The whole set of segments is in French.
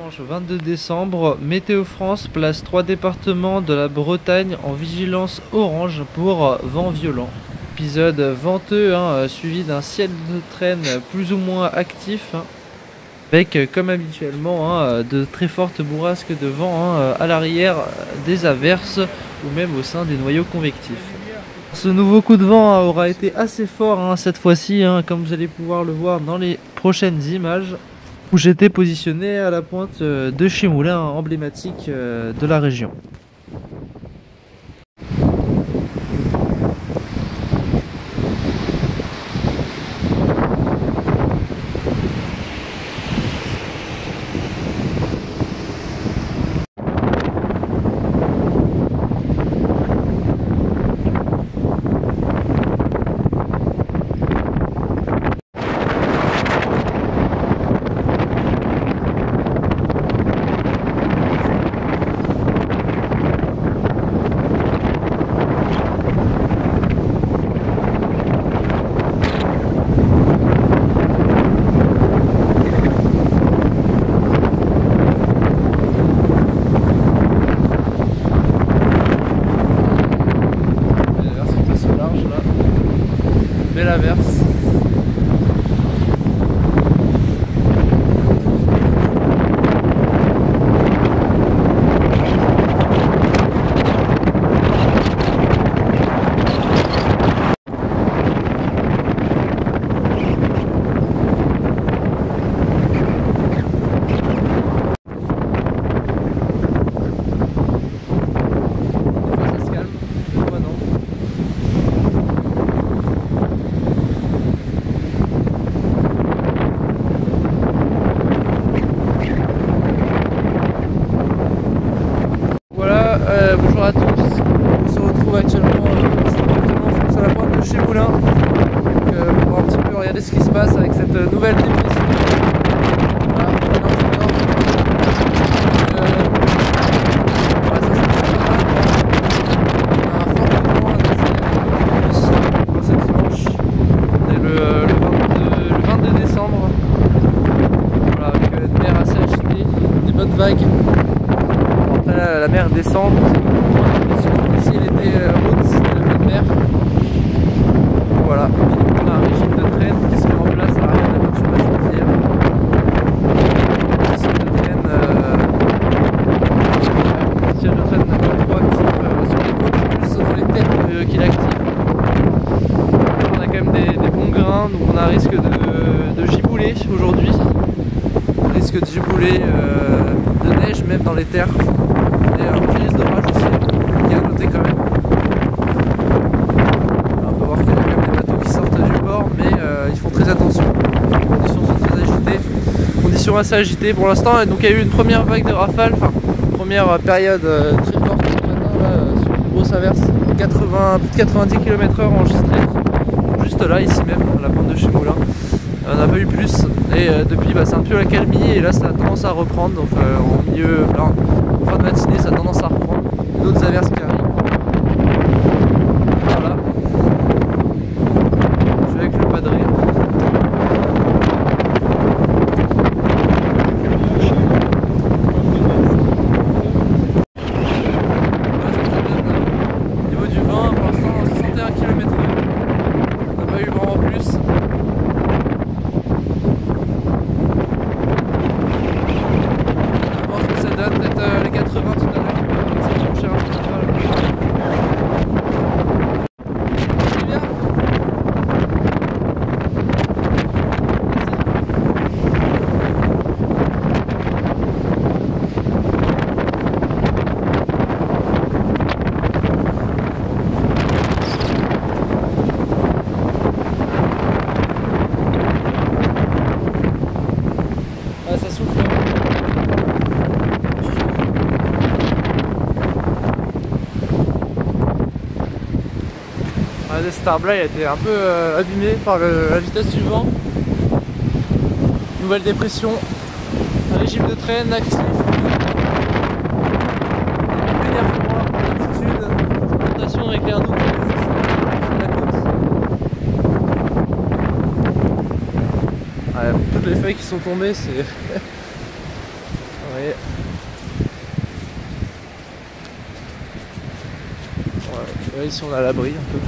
Dimanche 22 décembre, Météo France place 3 départements de la Bretagne en vigilance orange pour vent violent. Épisode venteux suivi d'un ciel de traîne plus ou moins actif, avec comme habituellement de très fortes bourrasques de vent à l'arrière, des averses ou même au sein des noyaux convectifs. Ce nouveau coup de vent aura été assez fort cette fois-ci, comme vous allez pouvoir le voir dans les prochaines images, où j'étais positionné à la pointe de Chimoulin, emblématique de la région. Belle averse. Bonjour à tous, on se retrouve actuellement à la pointe de Chimoulin pour voir un petit peu regarder ce qui se passe avec cette nouvelle dépression. Voilà, c'est dimanche, on est le 22 décembre, voilà, avec une mer assez agitée, des bonnes vagues. Après la mer descend, ici elle était haute, c'était la pleine mer. Voilà, on a un régime de traîne qui se met en place à l'arrière de la voiture passagière. Un ciel de traîne pas trop actif sur les côtes, plus dans les terres qu'il est actif. On a quand même des bons grains, donc on a un risque de giboulet aujourd'hui. Un risque de giboulet, de neige même dans les terres. Et un petit risque d'orage aussi, qui est à noter quand même. Alors, on peut voir qu'il y a quand même des bateaux qui sortent du port, mais ils font très attention. Les conditions sont très agitées, conditions assez agitées pour l'instant. Et donc il y a eu une première vague de rafales, enfin une première période très forte ce matin là, sur une grosse averse, plus de 90 km/h enregistrée, juste là, ici même, à la pointe de Chimoulin. On n'a pas eu plus, et depuis c'est un peu la calmie, et là ça a tendance à reprendre, donc en milieu, là, en fin de matinée ça a tendance à reprendre, d'autres averses qui arrivent. Voilà, je vais avec le padré. Au niveau du vent, pour l'instant 61 km/h, on n'a pas eu vent en plus. Peut-être les 80 tout à l'heure, ça va pencher un petit peu. C'est bien. Ah, ça souffle. Le Starbla il a été un peu abîmé par la vitesse du vent. Nouvelle dépression, un régime de traîne actif. Énervement, altitude, rotation avec l'air doux sur la côte. Ouais, toutes les feuilles qui sont tombées, c'est voyez. Ouais, ici on a l'abri un peu.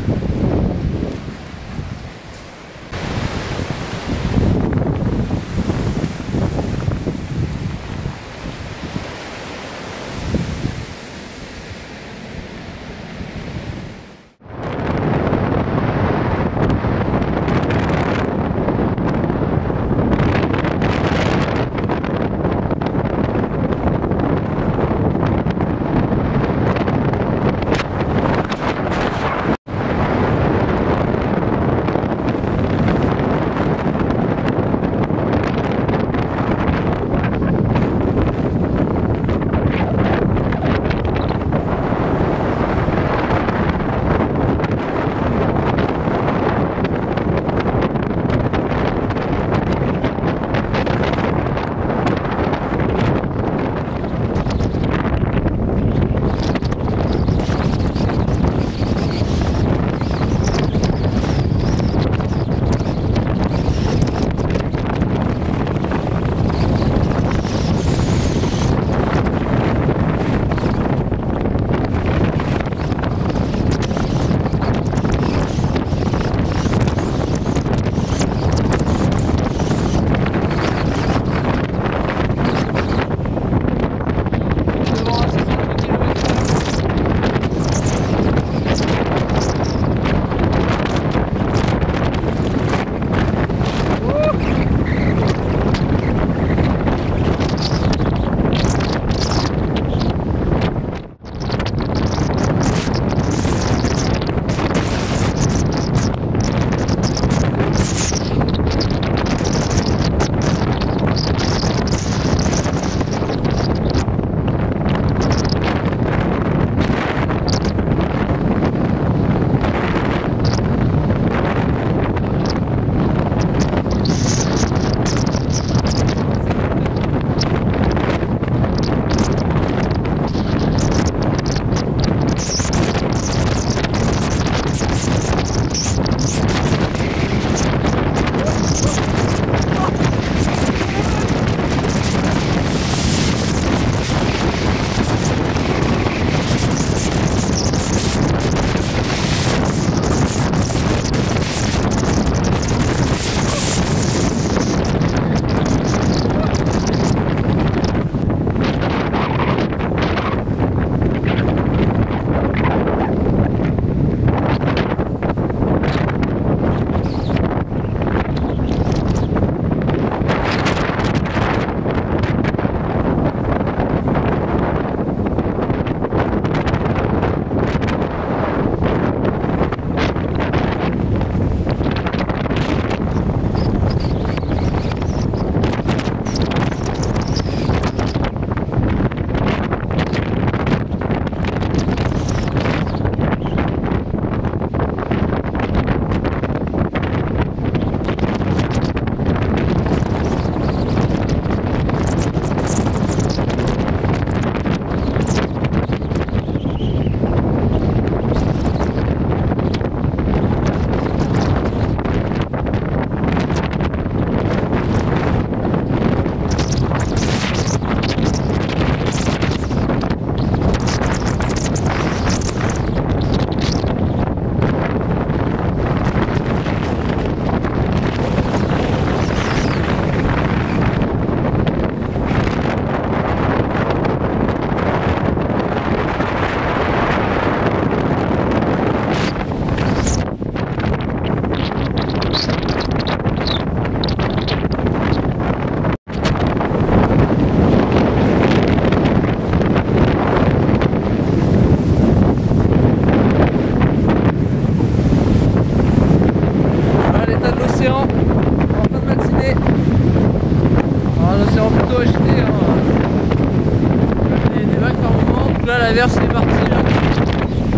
l'averse est partie là.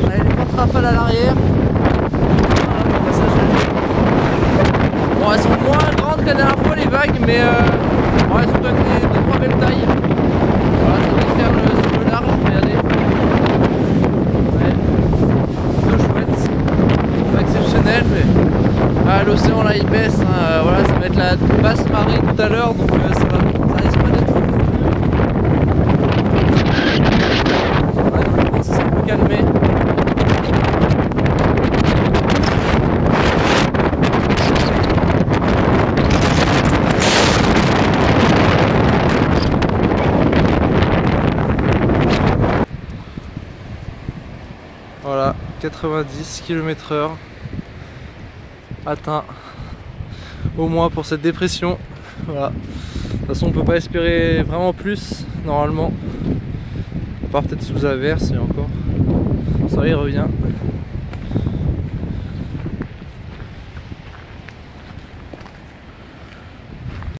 Allez, les portes rafales à l'arrière. Bon, elles sont moins grandes que la dernière fois les vagues, mais bon, elles ont quand même des 2-3 belles tailles. Voilà, ça doit faire sur le large, regardez. Ouais, plutôt chouette. Pas exceptionnel, mais l'océan là il baisse, hein. Voilà, ça va être la basse marée tout à l'heure, donc ça risque pas d'être fou. 90 km/h atteint au moins pour cette dépression. Voilà. De toute façon on peut pas espérer vraiment plus normalement. À part peut-être sous averse et encore. Ça y revient.